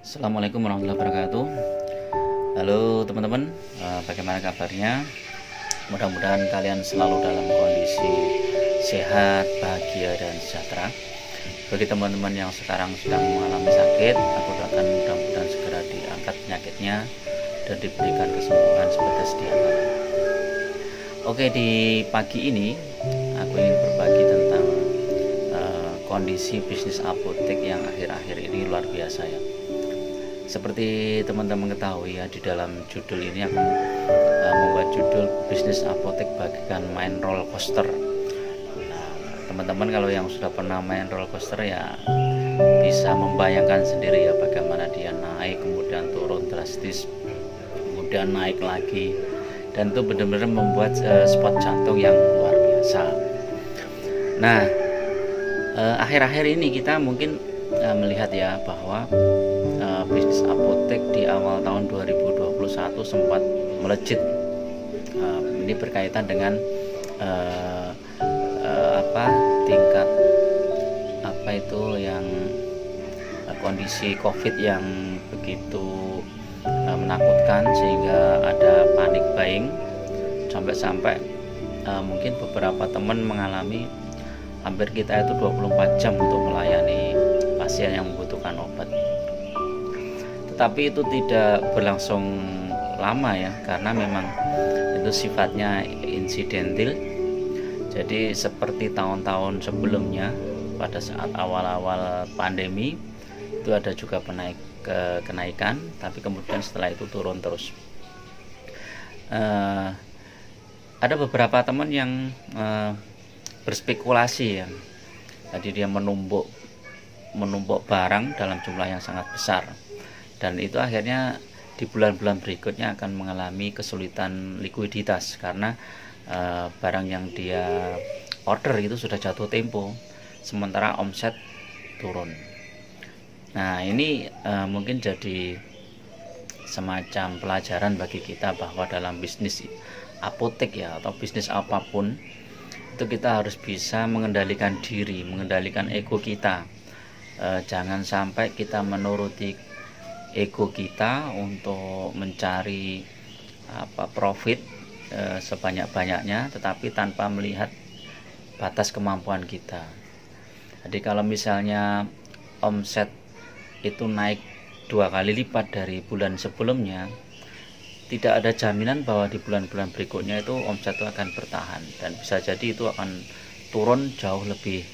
Assalamualaikum warahmatullahi wabarakatuh. Halo teman-teman, bagaimana kabarnya? Mudah-mudahan kalian selalu dalam kondisi sehat, bahagia, dan sejahtera. Bagi teman-teman yang sekarang sedang mengalami sakit, aku doakan mudah-mudahan segera diangkat penyakitnya dan diberikan kesembuhan seperti sedia kala. Oke, di pagi ini aku ingin berbagi tentang kondisi bisnis apotek yang akhir-akhir ini luar biasa ya. Seperti teman-teman ketahui ya, di dalam judul ini aku membuat judul bisnis apotek bagaikan main roller coaster. Nah, teman-teman kalau yang sudah pernah main roller coaster ya bisa membayangkan sendiri ya bagaimana dia naik kemudian turun drastis, kemudian naik lagi, dan itu benar-benar membuat spot jantung yang luar biasa. Nah, akhir-akhir ini kita mungkin melihat ya bahwa bisnis apotek di awal tahun 2021 sempat melejit. Ini berkaitan dengan tingkat yang kondisi COVID yang begitu menakutkan sehingga ada panic buying sampai-sampai mungkin beberapa teman mengalami hampir kita itu 24 jam untuk melayani pasien yang membutuhkan obat. Tetapi itu tidak berlangsung lama ya, karena memang itu sifatnya insidental. Jadi seperti tahun-tahun sebelumnya pada saat awal-awal pandemi itu ada juga kenaikan, tapi kemudian setelah itu turun terus. Ada beberapa teman yang berspekulasi ya, jadi dia menumpuk barang dalam jumlah yang sangat besar, dan itu akhirnya di bulan-bulan berikutnya akan mengalami kesulitan likuiditas karena barang yang dia order itu sudah jatuh tempo, sementara omset turun. Nah, ini mungkin jadi semacam pelajaran bagi kita bahwa dalam bisnis apotek ya, atau bisnis apapun itu kita harus bisa mengendalikan diri, mengendalikan ego kita. Jangan sampai kita menuruti ego kita untuk mencari profit sebanyak-banyaknya, tetapi tanpa melihat batas kemampuan kita. Jadi kalau misalnya omset itu naik 2 kali lipat dari bulan sebelumnya, tidak ada jaminan bahwa di bulan-bulan berikutnya itu omset itu akan bertahan, dan bisa jadi itu akan turun jauh lebih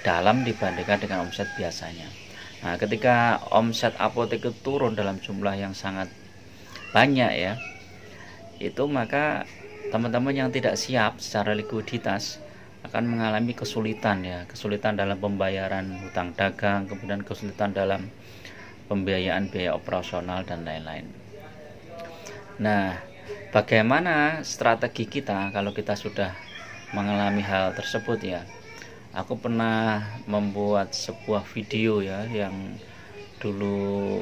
dalam dibandingkan dengan omset biasanya. Nah, ketika omset apotek itu turun dalam jumlah yang sangat banyak ya, itu maka teman-teman yang tidak siap secara likuiditas akan mengalami kesulitan dalam pembayaran hutang dagang, kemudian kesulitan dalam pembiayaan biaya operasional dan lain-lain. Nah, bagaimana strategi kita kalau kita sudah mengalami hal tersebut ya? Aku pernah membuat sebuah video ya, yang dulu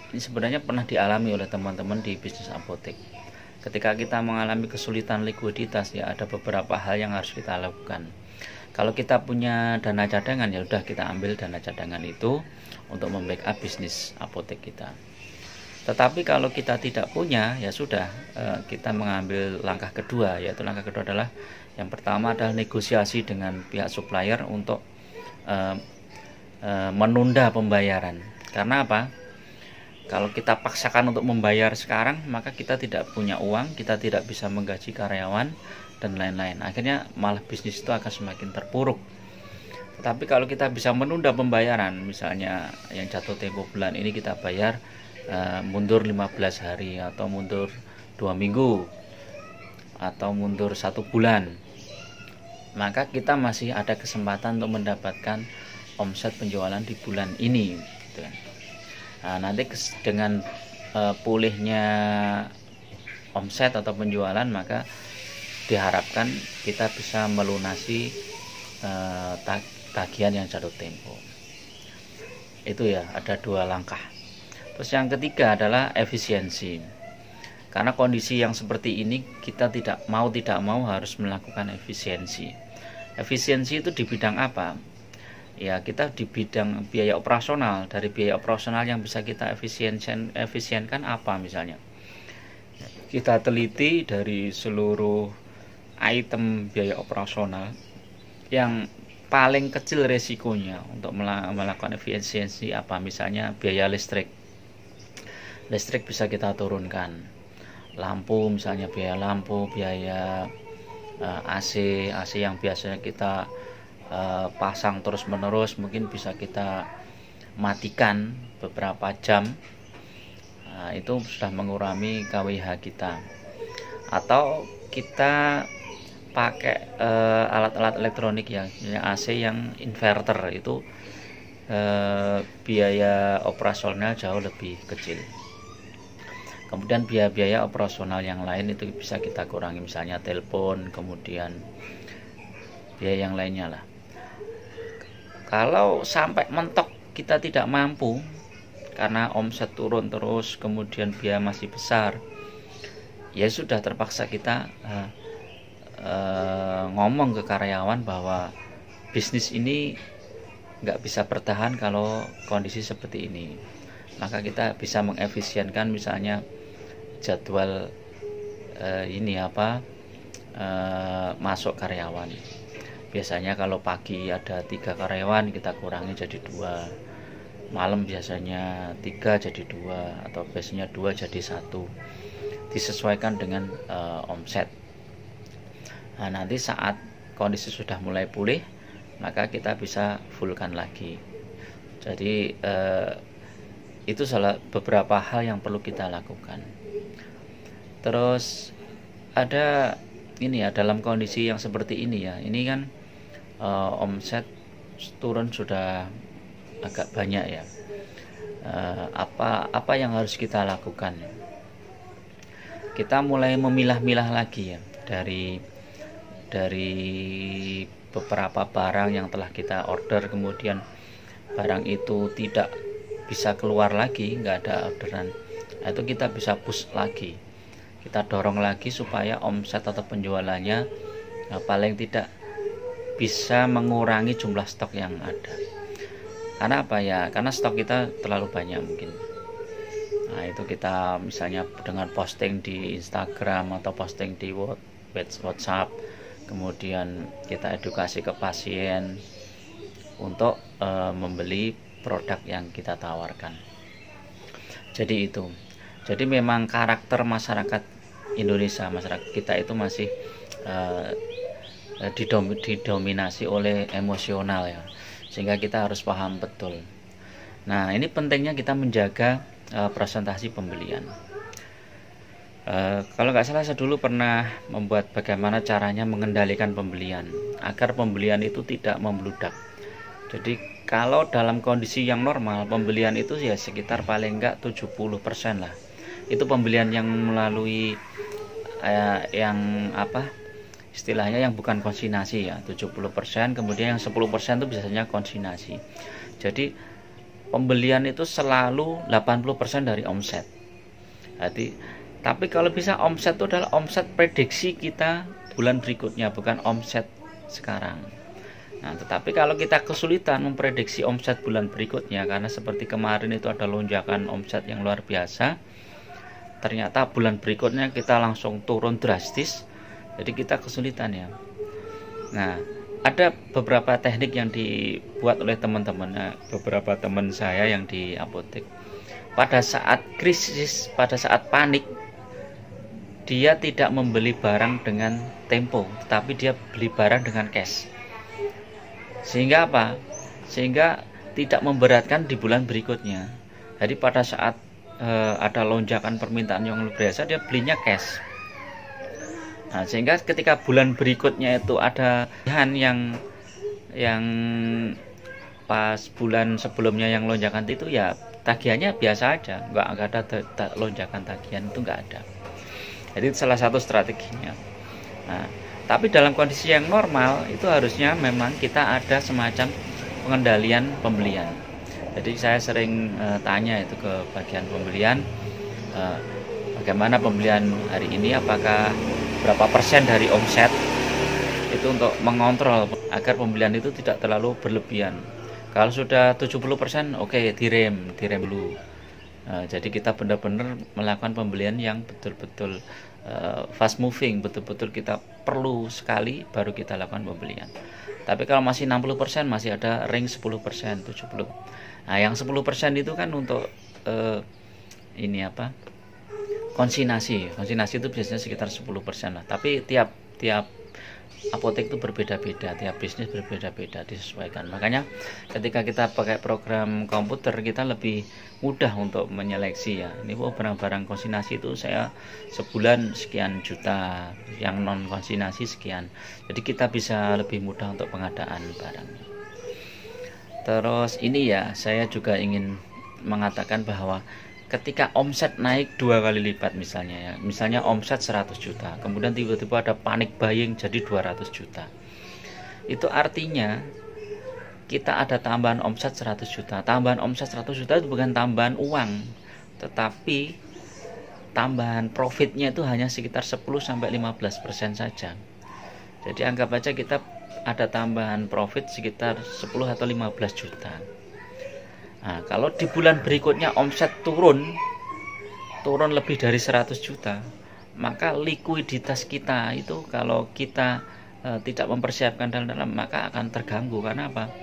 ini sebenarnya pernah dialami oleh teman-teman di bisnis apotek. Ketika kita mengalami kesulitan likuiditas ya, ada beberapa hal yang harus kita lakukan. Kalau kita punya dana cadangan ya udah, kita ambil dana cadangan itu untuk membackup bisnis apotek kita. Tetapi kalau kita tidak punya ya sudah, kita mengambil langkah kedua, yaitu langkah kedua adalah yang pertama adalah negosiasi dengan pihak supplier untuk menunda pembayaran. Karena apa? Kalau kita paksakan untuk membayar sekarang, maka kita tidak punya uang, kita tidak bisa menggaji karyawan dan lain-lain. Akhirnya malah bisnis itu akan semakin terpuruk. Tetapi kalau kita bisa menunda pembayaran, misalnya yang jatuh tempo bulan ini kita bayar mundur 15 hari atau mundur 2 minggu atau mundur 1 bulan, maka kita masih ada kesempatan untuk mendapatkan omset penjualan di bulan ini gitu. Nah, nanti dengan pulihnya omset atau penjualan, maka diharapkan kita bisa melunasi tagihan yang jatuh tempo. Itu ya, ada 2 langkah. Terus yang ketiga adalah efisiensi. Karena kondisi yang seperti ini kita tidak mau harus melakukan efisiensi. Efisiensi itu di bidang apa? ya kita di bidang biaya operasional. Dari biaya operasional yang bisa kita efisienkan apa misalnya? Kita teliti dari seluruh item biaya operasional yang paling kecil resikonya untuk melakukan efisiensi apa, misalnya biaya listrik bisa kita turunkan, lampu misalnya, biaya lampu, biaya AC yang biasanya kita pasang terus menerus mungkin bisa kita matikan beberapa jam. Nah, itu sudah mengurangi KWH kita. Atau kita pakai alat-alat elektronik yang AC yang inverter, itu biaya operasional jauh lebih kecil. Kemudian biaya operasional yang lain itu bisa kita kurangi, misalnya telepon, kemudian biaya yang lainnya lah. Kalau sampai mentok kita tidak mampu karena omset turun terus, kemudian biaya masih besar, ya sudah terpaksa kita ngomong ke karyawan bahwa bisnis ini nggak bisa bertahan kalau kondisi seperti ini. Maka kita bisa mengefisienkan misalnya jadwal masuk karyawan. Biasanya kalau pagi ada 3 karyawan, kita kurangi jadi 2. Malam biasanya 3 jadi 2, atau biasanya 2 jadi 1, disesuaikan dengan omset. Nah, nanti saat kondisi sudah mulai pulih, maka kita bisa fullkan lagi. Jadi itu beberapa hal yang perlu kita lakukan. Terus ada dalam kondisi yang seperti ini ya, ini kan omset turun sudah agak banyak ya. Apa yang harus kita lakukan? Kita mulai memilah-milah lagi ya dari beberapa barang yang telah kita order, kemudian barang itu tidak bisa keluar lagi, nggak ada orderan. Nah, itu kita bisa push lagi, kita dorong lagi supaya omset atau penjualannya paling tidak bisa mengurangi jumlah stok yang ada. Karena apa ya? Karena stok kita terlalu banyak mungkin. Nah, itu kita misalnya dengan posting di Instagram atau posting di WhatsApp, kemudian kita edukasi ke pasien untuk membeli produk yang kita tawarkan. Jadi itu. Jadi memang karakter masyarakat Indonesia, masyarakat kita itu masih didominasi oleh emosional ya. Sehingga kita harus paham betul. Nah, ini pentingnya kita menjaga presentasi pembelian. Kalau nggak salah, saya dulu pernah membuat bagaimana caranya mengendalikan pembelian agar pembelian itu tidak membludak. Jadi kalau dalam kondisi yang normal, pembelian itu ya sekitar paling nggak 70% lah. Itu pembelian yang melalui istilahnya yang bukan konsignasi ya, 70%, kemudian yang 10% itu biasanya konsignasi. Jadi pembelian itu selalu 80% dari omset. Tapi kalau bisa omset itu adalah omset prediksi kita bulan berikutnya, bukan omset sekarang. Nah, tetapi kalau kita kesulitan memprediksi omset bulan berikutnya, karena seperti kemarin itu ada lonjakan omset yang luar biasa, ternyata bulan berikutnya kita langsung turun drastis, jadi kita kesulitan ya. Nah, ada beberapa teknik yang dibuat oleh teman-teman, beberapa teman saya yang di apotek. Pada saat krisis, pada saat panik, dia tidak membeli barang dengan tempo, tetapi dia beli barang dengan cash. Sehingga apa? Sehingga tidak memberatkan di bulan berikutnya. Jadi pada saat ada lonjakan permintaan yang luar biasa, dia belinya cash. Nah, sehingga ketika bulan berikutnya itu ada yang pas bulan sebelumnya yang lonjakan itu ya tagihannya biasa aja, nggak ada lonjakan tagihan, itu nggak ada. Jadi salah satu strateginya. Nah, tapi dalam kondisi yang normal itu harusnya memang kita ada semacam pengendalian pembelian. Jadi saya sering tanya itu ke bagian pembelian, bagaimana pembelian hari ini, apakah berapa persen dari omset, itu untuk mengontrol agar pembelian itu tidak terlalu berlebihan. Kalau sudah 70%, oke, direm dulu. Jadi kita benar-benar melakukan pembelian yang betul-betul fast moving, betul-betul kita perlu sekali baru kita lakukan pembelian. Tapi kalau masih 60%, masih ada ring 10%, 70%. Nah, yang 10% itu kan untuk ini apa? Konsignasi itu biasanya sekitar 10% lah. Tapi tiap apotek itu berbeda-beda, tiap bisnis berbeda-beda, disesuaikan. Makanya ketika kita pakai program komputer, kita lebih mudah untuk menyeleksi ya. Ini barang-barang konsignasi itu saya sebulan sekian juta, yang non konsignasi sekian. Jadi kita bisa lebih mudah untuk pengadaan barangnya. Terus ini ya, saya juga ingin mengatakan bahwa ketika omset naik 2 kali lipat misalnya omset 100 juta, kemudian tiba-tiba ada panic buying jadi 200 juta. Itu artinya kita ada tambahan omset 100 juta. Tambahan omset 100 juta itu bukan tambahan uang, tetapi tambahan profitnya itu hanya sekitar 10-15% saja. Jadi anggap aja kita ada tambahan profit sekitar 10 atau 15 juta. Nah, kalau di bulan berikutnya omset turun lebih dari 100 juta, maka likuiditas kita itu kalau kita tidak mempersiapkan dalam maka akan terganggu. Karena apa?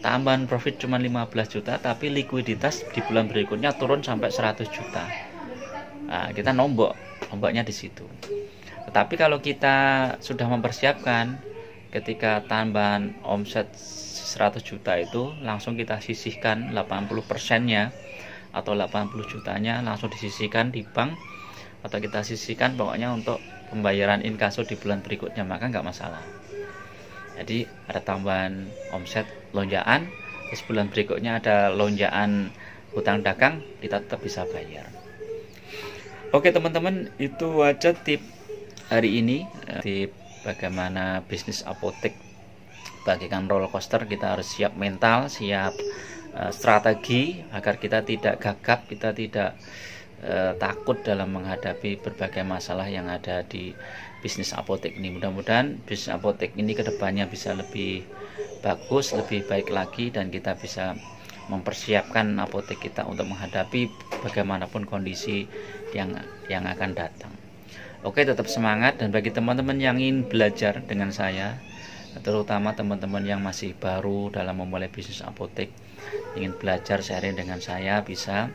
Tambahan profit cuma 15 juta, tapi likuiditas di bulan berikutnya turun sampai 100 juta. Nah, kita nomboknya di situ. Tetapi kalau kita sudah mempersiapkan, ketika tambahan omset 100 juta itu langsung kita sisihkan 80%-nya atau 80 jutanya langsung disisihkan di bank, atau kita sisihkan pokoknya untuk pembayaran inkaso di bulan berikutnya, maka nggak masalah. Jadi ada tambahan omset lonjakan, terus bulan berikutnya ada lonjakan hutang dagang, kita tetap bisa bayar. Oke teman-teman, itu aja tip hari ini, tip bagaimana bisnis apotek bagikan roller coaster. Kita harus siap mental, siap strategi agar kita tidak gagap, kita tidak takut dalam menghadapi berbagai masalah yang ada di bisnis apotek ini. Mudah-mudahan bisnis apotek ini kedepannya bisa lebih bagus, lebih baik lagi, dan kita bisa mempersiapkan apotek kita untuk menghadapi bagaimanapun kondisi yang akan datang. Oke, tetap semangat. Dan bagi teman-teman yang ingin belajar dengan saya, terutama teman-teman yang masih baru dalam memulai bisnis apotek, ingin belajar sharing dengan saya, bisa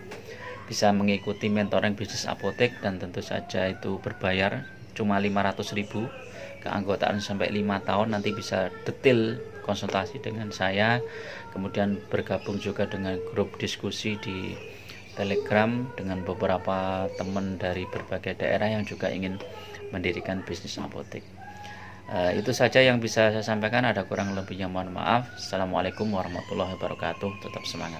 mengikuti mentoring bisnis apotek, dan tentu saja itu berbayar cuma 500.000, keanggotaan sampai 5 tahun. Nanti bisa detail konsultasi dengan saya, kemudian bergabung juga dengan grup diskusi di Telegram dengan beberapa teman dari berbagai daerah yang juga ingin mendirikan bisnis apotek. Itu saja yang bisa saya sampaikan. Ada kurang lebihnya mohon maaf. Assalamualaikum warahmatullahi wabarakatuh. Tetap semangat.